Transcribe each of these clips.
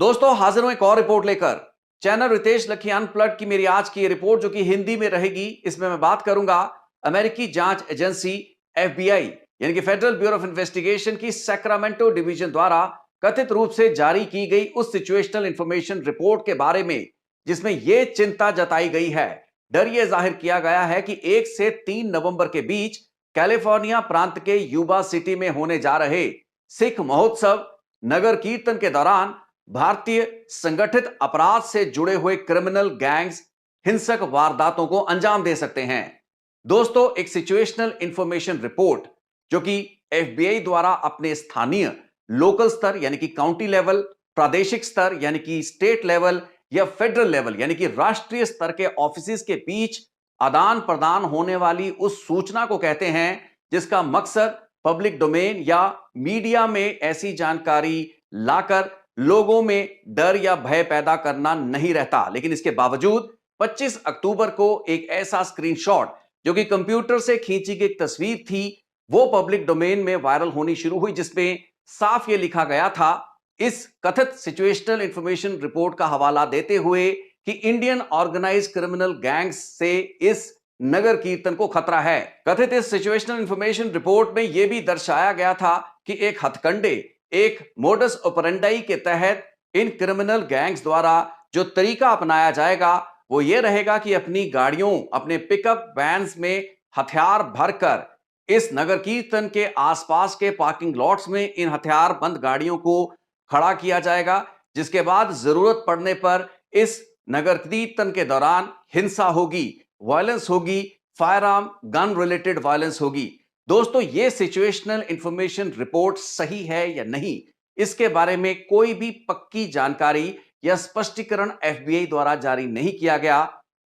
दोस्तों हाजिर हूं एक और रिपोर्ट लेकर। चैनल रितेश लखियान प्लट की मेरी आज की रिपोर्ट जो कि हिंदी में रहेगी, इसमें मैं बात करूंगा अमेरिकी जांच एजेंसी एफबीआई यानी कि फेडरल ब्यूरो ऑफ इन्वेस्टिगेशन की सैक्रामेंटो डिवीजन द्वारा कथित रूप से जारी की गई उस सिचुएशनल इंफॉर्मेशन रिपोर्ट के बारे में, जिसमें यह चिंता जताई गई है, डर यह जाहिर किया गया है कि 1 से 3 नवंबर के बीच कैलिफोर्निया प्रांत के यूबा सिटी में होने जा रहे सिख महोत्सव नगर कीर्तन के दौरान भारतीय संगठित अपराध से जुड़े हुए क्रिमिनल गैंग्स हिंसक वारदातों को अंजाम दे सकते हैं। दोस्तों, एक सिचुएशनल इंफॉर्मेशन रिपोर्ट जो कि एफबीआई द्वारा अपने स्थानीय लोकल स्तर यानी कि काउंटी लेवल, प्रादेशिक स्तर यानी कि स्टेट लेवल या फेडरल लेवल यानी कि राष्ट्रीय स्तर के ऑफिस के बीच आदान प्रदान होने वाली उस सूचना को कहते हैं जिसका मकसद पब्लिक डोमेन या मीडिया में ऐसी जानकारी लाकर लोगों में डर या भय पैदा करना नहीं रहता। लेकिन इसके बावजूद 25 अक्टूबर को एक ऐसा स्क्रीनशॉट जो कि कंप्यूटर से खींची गई एक तस्वीर थी, वो पब्लिक डोमेन में वायरल होनी शुरू हुई, जिसमें साफ ये लिखा गया था, इस कथित सिचुएशनल इंफॉर्मेशन रिपोर्ट का हवाला देते हुए कि इंडियन ऑर्गेनाइज क्रिमिनल गैंग्स से इस नगर कीर्तन को खतरा है। कथित इस सिचुएशनल इंफॉर्मेशन रिपोर्ट में यह भी दर्शाया गया था कि एक हथकंडे, एक मोडस ऑपरेंडाई के तहत इन क्रिमिनल गैंग्स द्वारा जो तरीका अपनाया जाएगा वो ये रहेगा कि अपनी गाड़ियों, अपने पिकअप वैन्स में हथियार भरकर इस नगर कीर्तन के आसपास के पार्किंग लॉट्स में इन हथियार बंद गाड़ियों को खड़ा किया जाएगा, जिसके बाद जरूरत पड़ने पर इस नगर कीर्तन के दौरान हिंसा होगी, वायलेंस होगी, fire arm gun related violence होगी। दोस्तों, यह सिचुएशनल इंफॉर्मेशन रिपोर्ट सही है या नहीं, इसके बारे में कोई भी पक्की जानकारी या स्पष्टीकरण एफबीआई द्वारा जारी नहीं किया गया।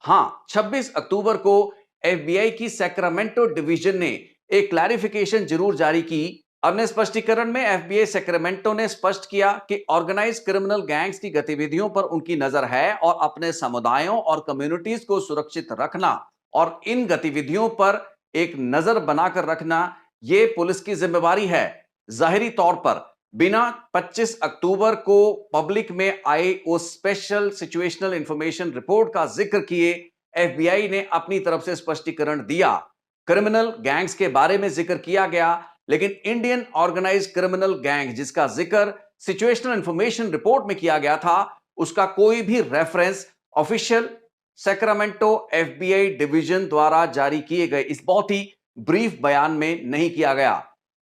हां, 26 अक्टूबर को एफबीआई की सैक्रामेंटो डिवीजन ने एक क्लैरिफिकेशन जरूर जारी की। अपने स्पष्टीकरण में एफबीआई सैक्रामेंटो ने स्पष्ट किया कि ऑर्गेनाइज क्रिमिनल गैंग्स की गतिविधियों पर उनकी नजर है और अपने समुदायों और कम्युनिटीज को सुरक्षित रखना और इन गतिविधियों पर एक नजर बनाकर रखना यह पुलिस की जिम्मेवारी है। जाहिरी तौर पर बिना 25 अक्टूबर को पब्लिक में आए उस स्पेशल सिचुएशनल इंफॉर्मेशन रिपोर्ट का जिक्र किए एफबीआई ने अपनी तरफ से स्पष्टीकरण दिया। क्रिमिनल गैंग्स के बारे में जिक्र किया गया, लेकिन इंडियन ऑर्गेनाइज क्रिमिनल गैंग जिसका जिक्र सिचुएशनल इंफॉर्मेशन रिपोर्ट में किया गया था, उसका कोई भी reference official Sacramento FBI division द्वारा जारी किए गए इस बहुत ही ब्रीफ बयान में नहीं किया गया।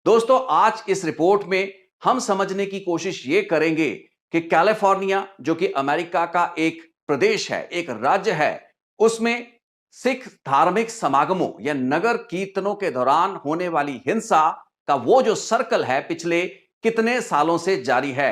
दोस्तों, आज इस रिपोर्ट में हम समझने की कोशिश ये करेंगे कि कैलिफोर्निया जो कि अमेरिका का एक प्रदेश है, एक राज्य है, उसमें सिख धार्मिक समागमों या नगर कीर्तनों के दौरान होने वाली हिंसा का वो जो सर्कल है पिछले कितने सालों से जारी है।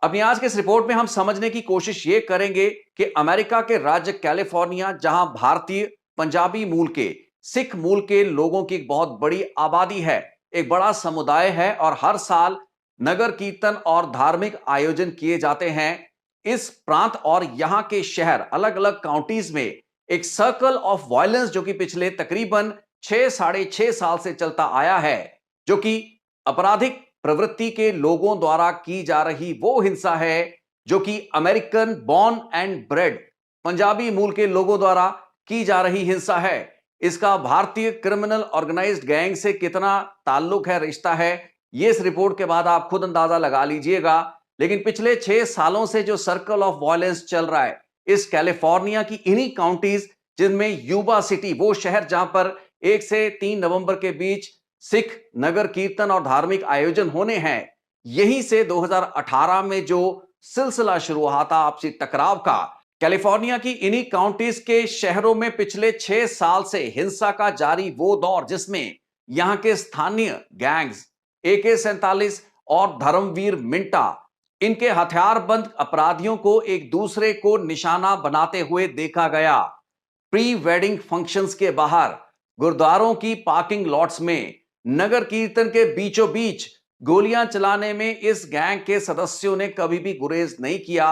अपनी आज के इस रिपोर्ट में हम समझने की कोशिश ये करेंगे कि अमेरिका के राज्य कैलिफोर्निया, जहां भारतीय पंजाबी मूल के, सिख मूल के लोगों की एक बहुत बड़ी आबादी है, एक बड़ा समुदाय है और हर साल नगर कीर्तन और धार्मिक आयोजन किए जाते हैं। इस प्रांत और यहां के शहर अलग अलग काउंटीज में एक सर्कल ऑफ वायलेंस जो कि पिछले तकरीबन 6-6.5 साल से चलता आया है, जो कि आपराधिक प्रवृत्ति के लोगों द्वारा की जा रही वो हिंसा है जो कि American born and bread Punjabi मूल के लोगों द्वारा की जा रही हिंसा है। इसका भारतीय क्रिमिनल ऑर्गेनाइज्ड गैंग से कितना ताल्लुक है, रिश्ता है, ये इस रिपोर्ट के बाद आप खुद अंदाजा लगा लीजिएगा। लेकिन पिछले 6 सालों से जो सर्कल ऑफ वायलेंस चल रहा है इस कैलिफोर्निया की इन्हीं काउंटीज, जिनमें यूबा सिटी, वो शहर जहां पर 1 से 3 नवंबर के बीच सिख नगर कीर्तन और धार्मिक आयोजन होने हैं, यहीं से 2018 में जो सिलसिला शुरू हुआ था आपसी टकराव का, कैलिफोर्निया की इन्हीं काउंटीज के शहरों में पिछले 6 साल से हिंसा का जारी वो दौर, जिसमें यहां के स्थानीय गैंग्स AK-47 और धर्मवीर मिंटा इनके हथियारबंद अपराधियों को एक दूसरे को निशाना बनाते हुए देखा गया। प्री वेडिंग फंक्शंस के बाहर, गुरुद्वारों की पार्किंग लॉट्स में, नगर कीर्तन के बीचों बीच गोलियां चलाने में इस गैंग के सदस्यों ने कभी भी गुरेज नहीं किया।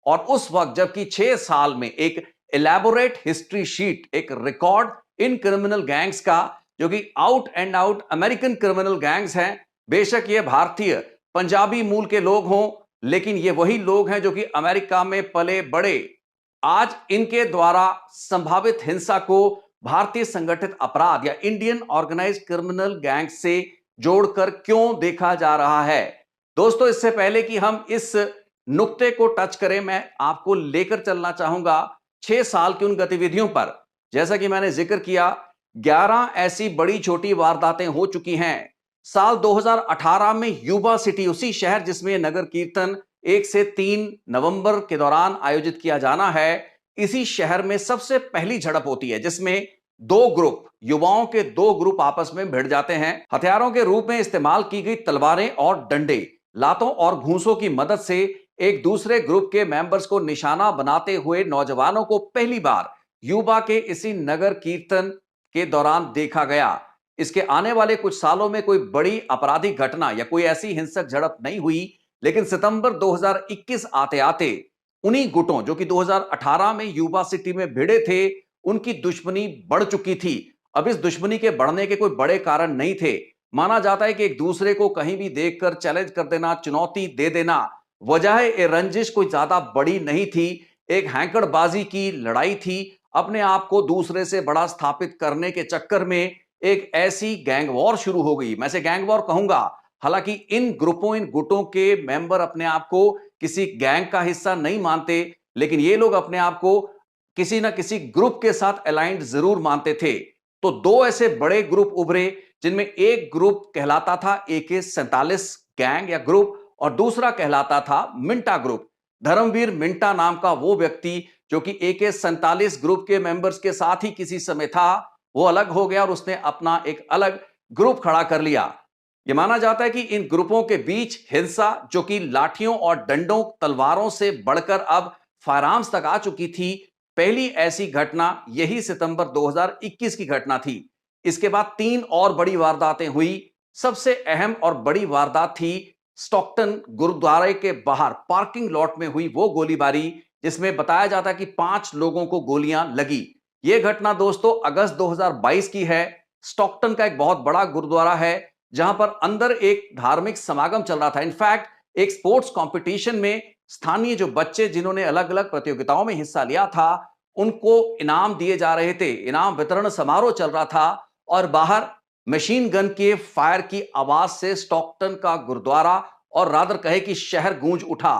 और उस वक्त जबकि 6 साल में एक इलैबोरेट हिस्ट्री शीट, एक रिकॉर्ड इन क्रिमिनल गैंग्स का, जो कि out and out American criminal gangs हैं, बेशक ये भारतीय पंजाबी मूल के लोग हों लेकिन ये वही लोग हैं जो कि अमेरिका में पले बड़े। आज इनके द्वारा संभावित हिंसा को भारतीय संगठित अपराध या इंडियन ऑर्गेनाइज्ड क्रिमिनल गैंग से जोड़कर क्यों देखा जा रहा है। दोस्तों, इससे पहले कि हम इस नुक्ते को टच करें, मैं आपको लेकर चलना चाहूंगा 6 साल की उन गतिविधियों पर। जैसा कि मैंने जिक्र किया, 11 ऐसी बड़ी छोटी वारदातें हो चुकी हैं। साल 2018 में युवा सिटी, उसी शहर जिसमें नगर कीर्तन 1 से 3 नवंबर के दौरान आयोजित किया जाना है, इसी शहर में सबसे पहली झड़प होती है, जिसमें युवाओं के दो ग्रुप आपस में भिड़ जाते हैं। हथियारों के रूप में इस्तेमाल की गई तलवारें और डंडे, लातों और घूंसों की मदद से एक दूसरे ग्रुप के मेंबर्स को निशाना बनाते हुए नौजवानों को पहली बार युवा के इसी नगर कीर्तन के दौरान देखा गया। इसके आने वाले कुछ सालों में कोई बड़ी आपराधिक घटना या कोई ऐसी हिंसक झड़प नहीं हुई, लेकिन सितंबर 2021 आते आते उन्हीं गुटों जो कि 2018 में युवा सिटी में भिड़े थे, उनकी दुश्मनी बढ़ चुकी थी। अब इस दुश्मनी के बढ़ने के कोई बड़े कारण नहीं थे। माना जाता है कि एक दूसरे को कहीं भी देखकर चैलेंज कर देना, चुनौती दे देना, वजह ए रंजिश कोई ज्यादा बड़ी नहीं थी। एक हैंकड़बाजी की लड़ाई थी। अपने आप को दूसरे से बड़ा स्थापित करने के चक्कर में एक ऐसी गैंग वॉर शुरू हो गई। मैं इसे गैंग वॉर कहूंगा। हालांकि इन गुटों के मेंबर अपने आप को किसी गैंग का हिस्सा नहीं मानते, लेकिन ये लोग अपने आप को किसी ना किसी ग्रुप के साथ अलाइंड जरूर मानते थे। तो दो ऐसे बड़े ग्रुप उभरे, जिनमें एक ग्रुप कहलाता था AK-47 गैंग या ग्रुप, और दूसरा कहलाता था मिंटा ग्रुप। धर्मवीर मिंटा नाम का वो व्यक्ति जो कि AK-47 ग्रुप के मेंबर्स के साथ ही किसी समय था, वो अलग हो गया और उसने अपना एक अलग ग्रुप खड़ा कर लिया। यह माना जाता है कि इन ग्रुपों के बीच हिंसा, जो कि लाठियों और डंडों, तलवारों से बढ़कर अब फायरआर्म्स तक आ चुकी थी, पहली ऐसी घटना यही सितंबर 2021 की घटना थी। इसके बाद 3 और बड़ी वारदातें हुई। सबसे अहम और बड़ी वारदात थी स्टॉकटन गुरुद्वारे के बाहर पार्किंग लॉट में हुई वो गोलीबारी, जिसमें बताया जाता है कि 5 लोगों को गोलियां लगी। यह घटना दोस्तों अगस्त 2022 की है। स्टॉकटन का एक बहुत बड़ा गुरुद्वारा है, जहां पर अंदर एक धार्मिक समागम चल रहा था। इनफैक्ट एक स्पोर्ट्स कंपटीशन में स्थानीय जो बच्चे जिन्होंने अलग अलग प्रतियोगिताओं में हिस्सा लिया था, उनको इनाम दिए जा रहे थे। इनाम वितरण समारोह चल रहा था और बाहर मशीन गन के फायर की आवाज से स्टॉकटन का गुरुद्वारा और रादर कहे कि शहर गूंज उठा।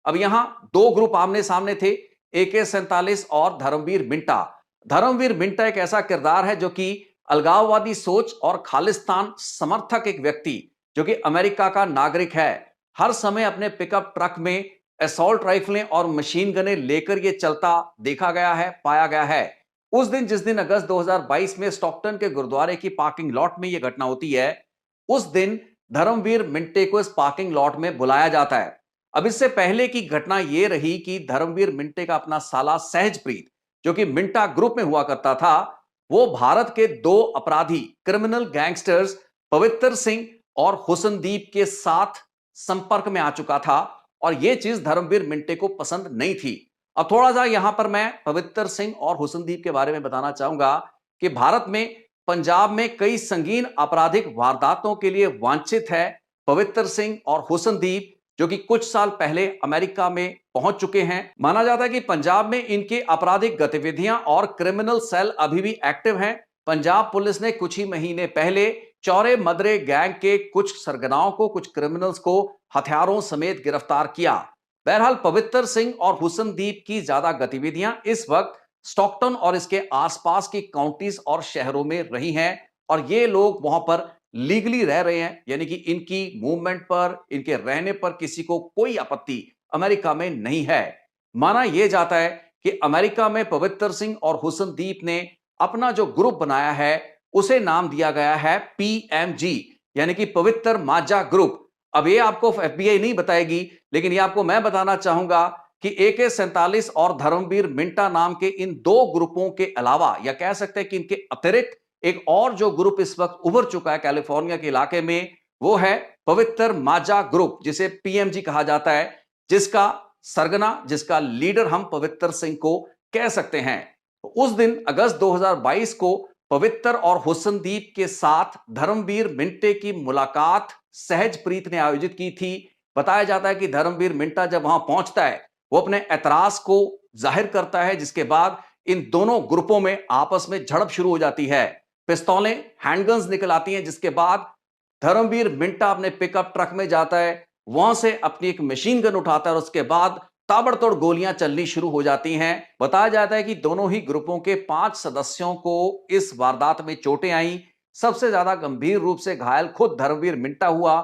अब यहां दो ग्रुप आमने सामने थे, AK-47 और धर्मवीर मिंटा। धर्मवीर मिंटा एक ऐसा किरदार है जो कि अलगाववादी सोच और खालिस्तान समर्थक एक व्यक्ति, जो कि अमेरिका का नागरिक है, हर समय अपने पिकअप ट्रक में असॉल्ट राइफलें और मशीन गनें लेकर यह चलता देखा गया है, पाया गया है। उस दिन, जिस दिन अगस्त 2022 में स्टॉकटन के गुरुद्वारे की पार्किंग लॉट में यह घटना होती है, उस दिन धर्मवीर मिंटे को इस पार्किंग लॉट में बुलाया जाता है। अब इससे पहले की घटना यह रही कि धर्मवीर मिंटे का अपना साला सहजप्रीत, जो कि मिंटा ग्रुप में हुआ करता था, वो भारत के दो अपराधी क्रिमिनल गैंगस्टर्स पवित्र सिंह और हुसनदीप के साथ संपर्क में आ चुका था, और यह चीज धर्मवीर मिंटे को पसंद नहीं थी। अब थोड़ा सा यहां पर मैं पवित्र सिंह और हुसनदीप के बारे में बताना चाहूंगा कि भारत में पंजाब में कई संगीन आपराधिक वारदातों के लिए वांछित है पवित्र सिंह और हुसनदीप, जो कि कुछ साल पहले अमेरिका में पहुंच चुके हैं। माना जाता है कि पंजाब में इनकी आपराधिक गतिविधियां और क्रिमिनल सेल अभी भी एक्टिव हैं। पंजाब पुलिस ने कुछ ही महीने पहले चौरे मदरे गैंग के कुछ सरगनाओं को, कुछ क्रिमिनल्स को हथियारों समेत गिरफ्तार किया। बहरहाल पवित्र सिंह और हुसनदीप की ज्यादा गतिविधियां इस वक्त स्टॉकटन और इसके आसपास की काउंटीज और शहरों में रही हैं, और ये लोग वहां पर लीगली रह रहे हैं, यानी कि इनकी मूवमेंट पर, इनके रहने पर किसी को कोई आपत्ति अमेरिका में नहीं है। माना यह जाता है कि अमेरिका में पवित्र सिंह और हुसनदीप ने अपना जो ग्रुप बनाया है, उसे नाम दिया गया है PMG, यानी कि पवित्र माजा ग्रुप। अब ये आपको FBI नहीं बताएगी, लेकिन ये आपको मैं बताना चाहूंगा कि AK-47 और धर्मवीर मिंटा नाम के इन दो ग्रुपों के अलावा, या कह सकते हैं कि इनके अतिरिक्त, एक और जो ग्रुप इस वक्त उभर चुका है कैलिफोर्निया के इलाके में, वो है पवित्र माजा ग्रुप, जिसे PMG कहा जाता है, जिसका सरगना, जिसका लीडर हम पवित्र सिंह को कह सकते हैं। तो उस दिन अगस्त 2022 को पवित्र और हुसनदीप के साथ धर्मवीर मिंटे की मुलाकात सहजप्रीत ने आयोजित की थी। बताया जाता है कि धर्मवीर मिंटा जब वहां पहुंचता है, वो अपने ऐतराज को जाहिर करता है, जिसके बाद इन दोनों ग्रुपों में आपस में झड़प शुरू हो जाती है। पिस्तौलें, हैंडगन्स निकल आती हैं, जिसके बाद धर्मवीर मिंटा अपने पिकअप ट्रक में जाता है, वहां से अपनी एक मशीन गन उठाता है और उसके बाद ताबड़तोड़ गोलियां चलनी शुरू हो जाती हैं। बताया जाता है कि दोनों ही ग्रुपों के 5 सदस्यों को इस वारदात में चोटें आई। सबसे ज्यादा गंभीर रूप से घायल खुद धर्मवीर मिंटा हुआ।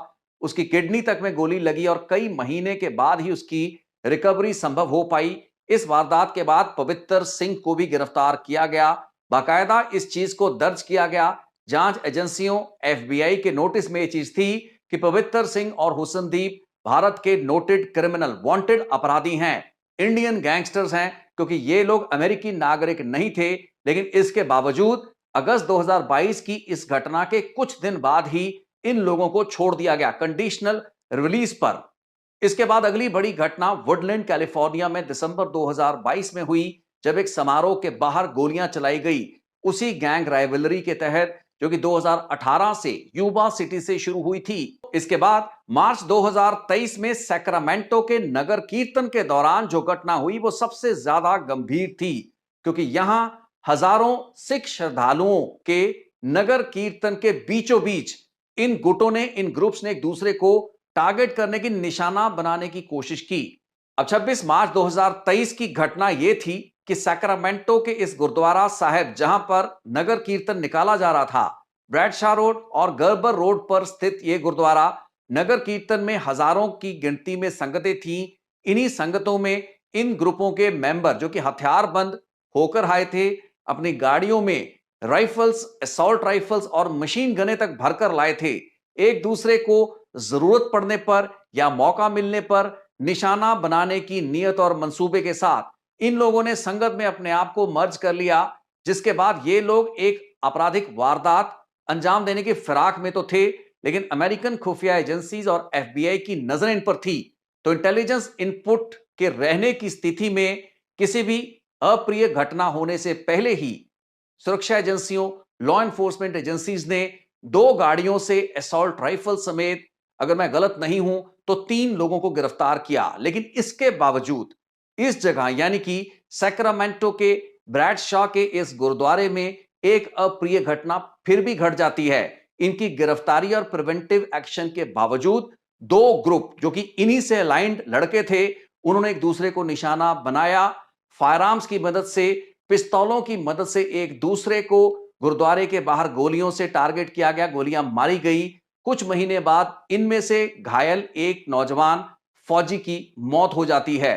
उसकी किडनी तक में गोली लगी और कई महीने के बाद ही उसकी रिकवरी संभव हो पाई। इस वारदात के बाद पवित्र सिंह को भी गिरफ्तार किया गया। बाकायदा इस चीज को दर्ज किया गया। जांच एजेंसियों एफबीआई के नोटिस में यह चीज थी कि पवित्र सिंह और हुसनदीप भारत के नोटेड क्रिमिनल, वांटेड अपराधी हैं, इंडियन गैंगस्टर्स हैं, क्योंकि ये लोग अमेरिकी नागरिक नहीं थे। लेकिन इसके बावजूद अगस्त 2022 की इस घटना के कुछ दिन बाद ही इन लोगों को छोड़ दिया गया कंडीशनल रिलीज पर। इसके बाद अगली बड़ी घटना वुडलैंड कैलिफोर्निया में दिसंबर 2022 में हुई, जब एक समारोह के बाहर गोलियां चलाई गई, उसी गैंग राइवलरी के तहत जो कि 2018 से यूबा सिटी से शुरू हुई थी। इसके बाद मार्च 2023 में सैक्रामेंटो के नगर कीर्तन के दौरान जो घटना हुई वो सबसे ज्यादा गंभीर थी, क्योंकि यहां हजारों सिख श्रद्धालुओं के नगर कीर्तन के बीचों बीच इन गुटों ने, इन ग्रुप्स ने एक दूसरे को टारगेट करने की, निशाना बनाने की कोशिश की। अब 26 मार्च 2023 की घटना यह थी कि सैक्रामेंटो के इस गुरुद्वारा साहिब, जहां पर नगर कीर्तन निकाला जा रहा था, ब्रैडशा रोड और गर्बर रोड पर स्थित यह गुरुद्वारा, नगर कीर्तन में हजारों की गिनती में संगतें थीं। इन्हीं संगतों में इन ग्रुपों के मेंबर, जो कि हथियारबंद होकर आए थे, अपनी गाड़ियों में राइफल्स, असॉल्ट राइफल्स और मशीन गने तक भरकर लाए थे। एक दूसरे को जरूरत पड़ने पर या मौका मिलने पर निशाना बनाने की नीयत और मंसूबे के साथ इन लोगों ने संगत में अपने आप को मर्ज कर लिया, जिसके बाद ये लोग एक आपराधिक वारदात अंजाम देने की फिराक में तो थे, लेकिन अमेरिकन खुफिया एजेंसीज और एफबीआई की नजर इन पर थी। तो इंटेलिजेंस इनपुट के रहने की स्थिति में किसी भी अप्रिय घटना होने से पहले ही सुरक्षा एजेंसियों, लॉ एनफोर्समेंट एजेंसीज ने 2 गाड़ियों से असॉल्ट राइफल समेत, अगर मैं गलत नहीं हूं तो 3 लोगों को गिरफ्तार किया। लेकिन इसके बावजूद इस जगह, यानी कि सैक्रामेंटो के ब्रैडशा के इस गुरुद्वारे में एक अप्रिय घटना फिर भी घट जाती है। इनकी गिरफ्तारी और प्रिवेंटिव एक्शन के बावजूद 2 ग्रुप, जो कि इन्हीं से अलाइंड लड़के थे, उन्होंने एक दूसरे को निशाना बनाया। फायरआर्म्स की मदद से, पिस्तौलों की मदद से एक दूसरे को गुरुद्वारे के बाहर गोलियों से टारगेट किया गया, गोलियां मारी गई। कुछ महीने बाद इनमें से घायल एक नौजवान फौजी की मौत हो जाती है।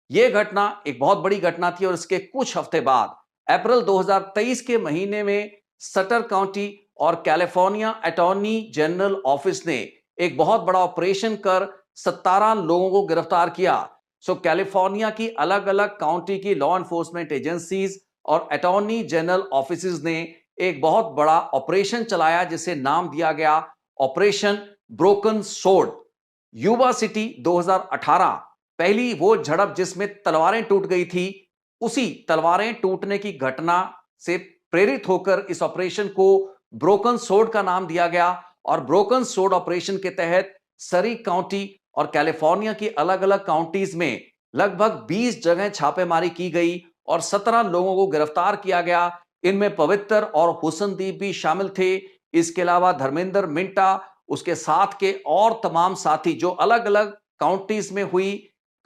यह घटना एक बहुत बड़ी घटना थी और इसके कुछ हफ्ते बाद अप्रैल 2023 के महीने में सटर काउंटी और कैलिफोर्निया अटॉर्नी जनरल ऑफिस ने एक बहुत बड़ा ऑपरेशन कर 17 लोगों को गिरफ्तार किया। कैलिफोर्निया की अलग अलग काउंटी की लॉ एनफोर्समेंट एजेंसीज और अटॉर्नी जनरल ऑफिसेज ने एक बहुत बड़ा ऑपरेशन चलाया, जिसे नाम दिया गया ऑपरेशन ब्रोकन सोर्ड। यूबा सिटी 2018, पहली वो झड़प जिसमें तलवारें टूट गई थी, उसी तलवारें टूटने की घटना से प्रेरित होकर इस ऑपरेशन को ब्रोकन सोर्ड का नाम दिया गया। और ब्रोकन सोर्ड ऑपरेशन के तहत सरी काउंटी और कैलिफोर्निया की अलग अलग काउंटीज में लगभग 20 जगह छापेमारी की गई और 17 लोगों को गिरफ्तार किया गया। इनमें पवित्र और हुसनदीप भी शामिल थे। इसके अलावा धर्मेंद्र मिंटा, उसके साथ के और तमाम साथी, जो अलग अलग काउंटीज में हुई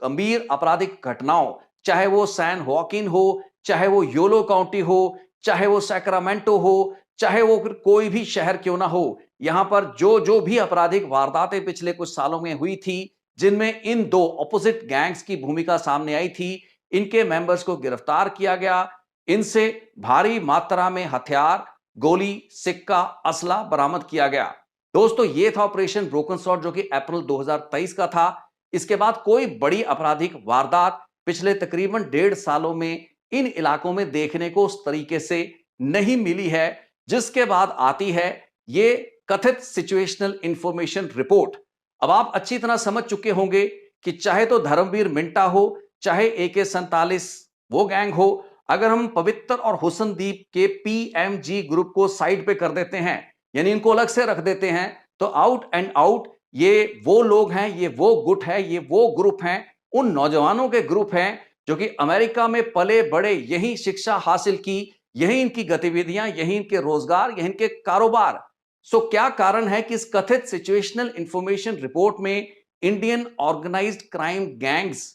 गंभीर आपराधिक घटनाओं, चाहे वो सैन होकिन हो, चाहे वो योलो काउंटी हो, चाहे वो सैक्रामेंटो हो, चाहे वो फिर कोई भी शहर क्यों ना हो, यहां पर जो जो भी आपराधिक वारदातें पिछले कुछ सालों में हुई थी, जिनमें इन 2 ऑपोजिट गैंग्स की भूमिका सामने आई थी, इनके मेंबर्स को गिरफ्तार किया गया। इनसे भारी मात्रा में हथियार, गोली, सिक्का, असला बरामद किया गया। दोस्तों, यह था ऑपरेशन ब्रोकन स्वॉर्ड, जो कि अप्रैल 2023 का था। इसके बाद कोई बड़ी आपराधिक वारदात पिछले तकरीबन 1.5 सालों में इन इलाकों में देखने को उस तरीके से नहीं मिली है। जिसके बाद आती है ये कथित सिचुएशनल इंफॉर्मेशन रिपोर्ट। अब आप अच्छी तरह समझ चुके होंगे कि चाहे तो धर्मवीर मिंटा हो, चाहे AK-47 वो गैंग हो, अगर हम पवित्र और हुसनदीप के PMG ग्रुप को साइड पे कर देते हैं, यानी इनको अलग से रख देते हैं, तो आउट एंड आउट ये वो लोग हैं, ये वो गुट है, ये वो ग्रुप हैं, उन नौजवानों के ग्रुप हैं जो कि अमेरिका में पले बड़े, यही शिक्षा हासिल की, यही इनकी गतिविधियां, यही इनके रोजगार, यही इनके कारोबार। सो क्या कारण है कि इस कथित सिचुएशनल इंफॉर्मेशन रिपोर्ट में इंडियन ऑर्गेनाइज्ड क्राइम गैंग्स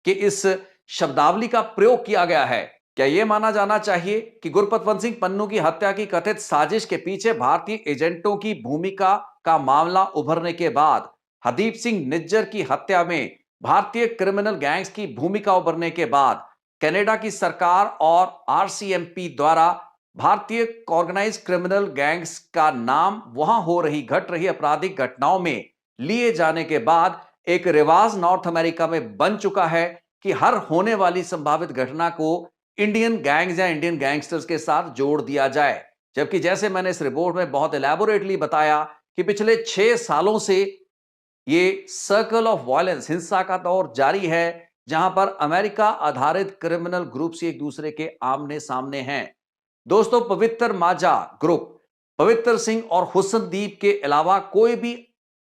के इस शब्दावली का प्रयोग किया गया है? क्या यह माना जाना चाहिए कि गुरपतवंत सिंह पन्नू की हत्या की कथित साजिश के पीछे भारतीय एजेंटों की भूमिका का मामला उभरने के बाद, हरदीप सिंह निज्जर की हत्या में भारतीय क्रिमिनल गैंग्स की भूमिका उभरने के बाद, कनाडा की सरकार और आरसीएमपी द्वारा भारतीय ऑर्गेनाइज क्रिमिनल गैंग्स का नाम वहां हो रही, घट रही आपराधिक घटनाओं में लिए जाने के बाद एक रिवाज नॉर्थ अमेरिका में बन चुका है कि हर होने वाली संभावित घटना को इंडियन गैंग्स या इंडियन गैंगस्टर्स के साथ जोड़ दिया जाए। जबकि जैसे मैंने इस रिपोर्ट में बहुत एलैबोरेटली बताया कि पिछले 6 सालों से ये सर्कल ऑफ वायलेंस, हिंसा का दौर जारी है, जहां पर अमेरिका आधारित क्रिमिनल ग्रुप्स एक दूसरे के आमने सामने हैं। दोस्तों, पवित्र माजा ग्रुप, पवित्र सिंह और हुसनदीप के अलावा कोई भी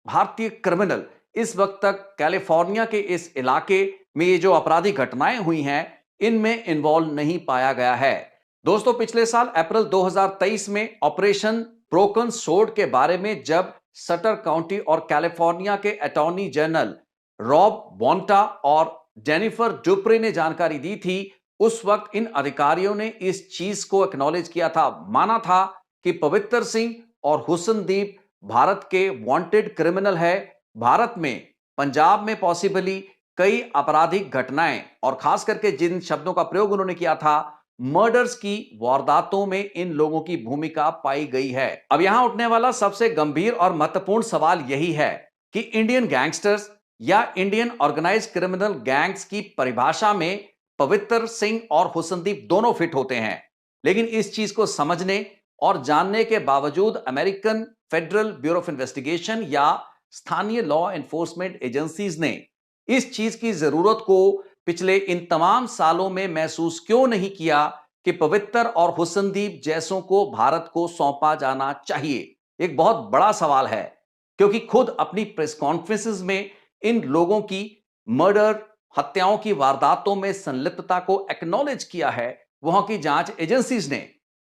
भारतीय क्रिमिनल इस वक्त तक कैलिफोर्निया के इस इलाके में ये जो आपराधिक घटनाएं हुई हैं, इनमें इन्वॉल्व नहीं पाया गया है। दोस्तों, पिछले साल अप्रैल 2023 में ऑपरेशन ब्रोकन सोर्ड के बारे में जब सटर काउंटी और कैलिफोर्निया के अटॉर्नी जनरल रॉब बोंटा और जेनिफर डुप्रे ने जानकारी दी थी, उस वक्त इन अधिकारियों ने इस चीज को एक्नॉलेज किया था, माना था कि पवित्र सिंह और हुसनदीप भारत के वांटेड क्रिमिनल है। भारत में, पंजाब में पॉसिबली कई आपराधिक घटनाएं, और खास करके जिन शब्दों का प्रयोग उन्होंने किया था, मर्डर्स की वारदातों में इन लोगों की भूमिका पाई गई है। अब यहां उठने वाला सबसे गंभीर और महत्वपूर्ण सवाल यही है कि इंडियन गैंगस्टर्स या इंडियन ऑर्गेनाइज क्रिमिनल गैंग्स की परिभाषा में पवित्र सिंह और हुसनदीप दोनों फिट होते हैं। लेकिन इस चीज को समझने और जानने के बावजूद American federal bureau of investigation या स्थानीय लॉ एनफोर्समेंट एजेंसीज ने इस चीज की जरूरत को पिछले इन तमाम सालों में महसूस क्यों नहीं किया कि पवित्र और हुसनदीप जैसों को भारत को सौंपा जाना चाहिए? एक बहुत बड़ा सवाल है, क्योंकि खुद अपनी प्रेस कॉन्फ्रेंसेस में इन लोगों की मर्डर, हत्याओं की वारदातों में संलिप्तता को एक्नॉलेज किया है वहां की जांच एजेंसीज ने।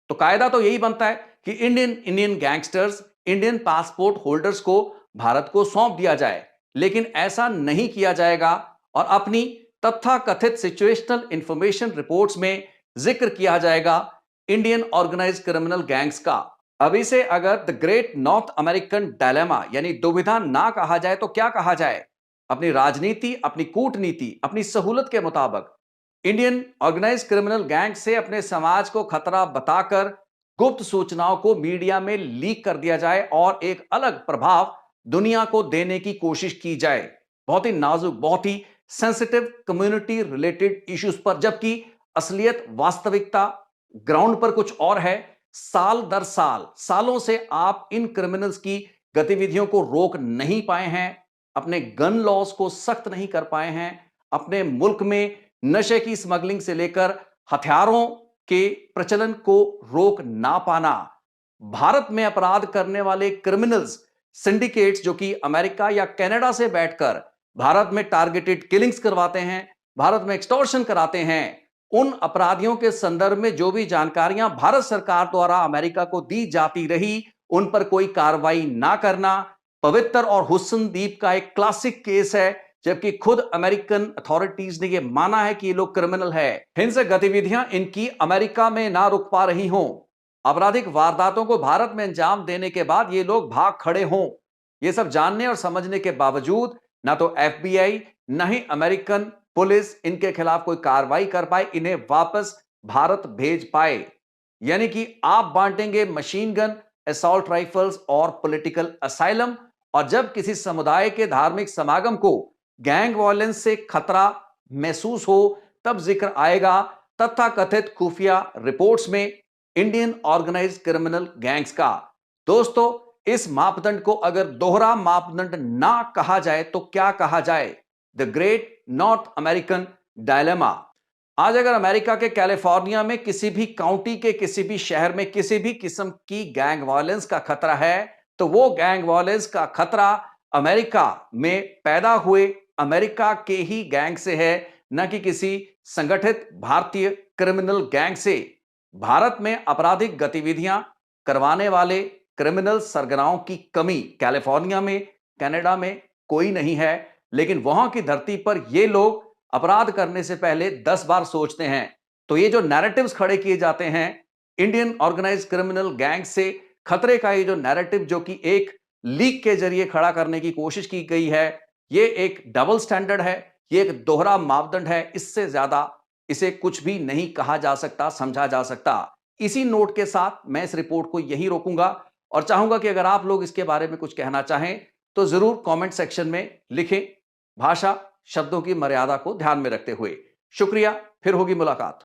तो कायदा तो यही बनता है कि Indian gangsters, Indian passport holders को भारत को सौंप दिया जाए, लेकिन ऐसा नहीं किया जाएगा। और अपनी तथाकथित सिचुएशनल इंफॉर्मेशन रिपोर्ट्स में जिक्र किया जाएगा इंडियन ऑर्गेनाइज क्रिमिनल गैंग्स का। अब इसे अगर the great north American dilemma यानी दुविधा ना कहा जाए तो क्या कहा जाए? अपनी राजनीति, अपनी कूटनीति, अपनी सहूलत के मुताबिक इंडियन ऑर्गेनाइज क्रिमिनल गैंग से अपने समाज को खतरा बताकर गुप्त सूचनाओं को मीडिया में लीक कर दिया जाए और एक अलग प्रभाव दुनिया को देने की कोशिश की जाए, बहुत ही नाजुक, बहुत ही सेंसिटिव कम्युनिटी रिलेटेड इश्यूज पर, जबकि असलियत, वास्तविकता ग्राउंड पर कुछ और है। साल दर साल, सालों से आप इन क्रिमिनल्स की गतिविधियों को रोक नहीं पाए हैं, अपने गन लॉज को सख्त नहीं कर पाए हैं, अपने मुल्क में नशे की स्मगलिंग से लेकर हथियारों के प्रचलन को रोक ना पाना, भारत में अपराध करने वाले क्रिमिनल्स सिंडिकेट्स जो कि अमेरिका या कनाडा से बैठकर भारत में टारगेटेड किलिंग्स करवाते हैं, भारत में एक्सटॉर्शन कराते हैं, उन अपराधियों के संदर्भ में जो भी जानकारियां भारत सरकार द्वारा अमेरिका को दी जाती रही, उन पर कोई कार्रवाई ना करना, पवित्र और हुसनदीप का एक क्लासिक केस है। जबकि खुद अमेरिकन अथॉरिटीज ने यह माना है कि ये लोग क्रिमिनल है। हिंसक गतिविधियां इनकी अमेरिका में ना रुक पा रही हों, आपराधिक वारदातों को भारत में अंजाम देने के बाद ये लोग भाग खड़े हों, ये सब जानने और समझने के बावजूद ना तो एफबीआई, ना ही अमेरिकन पुलिस इनके खिलाफ कोई कार्रवाई कर पाए, इन्हें वापस भारत भेज पाए। यानी कि आप बांटेंगे मशीन गन, असॉल्ट राइफल्स और पॉलिटिकल असाइलम, और जब किसी समुदाय के धार्मिक समागम को गैंग वायलेंस से खतरा महसूस हो, तब जिक्र आएगा तथाकथित खुफिया रिपोर्ट्स में इंडियन ऑर्गेनाइज्ड क्रिमिनल गैंग्स का। दोस्तों, इस मापदंड को अगर दोहरा मापदंड ना कहा जाए तो क्या कहा जाए? The great north American dilemma. आज अगर अमेरिका के कैलिफोर्निया में किसी भी काउंटी के किसी भी शहर में किसी भी किस्म की गैंग वायलेंस का खतरा है, तो वो गैंग वायलेंस का खतरा अमेरिका में पैदा हुए अमेरिका के ही गैंग से है, न कि किसी संगठित भारतीय क्रिमिनल गैंग से। भारत में आपराधिक गतिविधियां करवाने वाले क्रिमिनल सरगनाओं की कमी कैलिफोर्निया में, कनाडा में कोई नहीं है, लेकिन वहां की धरती पर ये लोग अपराध करने से पहले 10 बार सोचते हैं। तो ये जो नैरेटिव्स खड़े किए जाते हैं इंडियन ऑर्गेनाइज्ड क्रिमिनल गैंग से खतरे का, ये जो नैरेटिव जो कि एक लीक के जरिए खड़ा करने की कोशिश की गई है, ये एक डबल स्टैंडर्ड है, ये एक दोहरा मापदंड है। इससे ज्यादा इसे कुछ भी नहीं कहा जा सकता, समझा जा सकता। इसी नोट के साथ मैं इस रिपोर्ट को यही रोकूंगा और चाहूंगा कि अगर आप लोग इसके बारे में कुछ कहना चाहें तो जरूर कमेंट सेक्शन में लिखें, भाषा शब्दों की मर्यादा को ध्यान में रखते हुए। शुक्रिया, फिर होगी मुलाकात।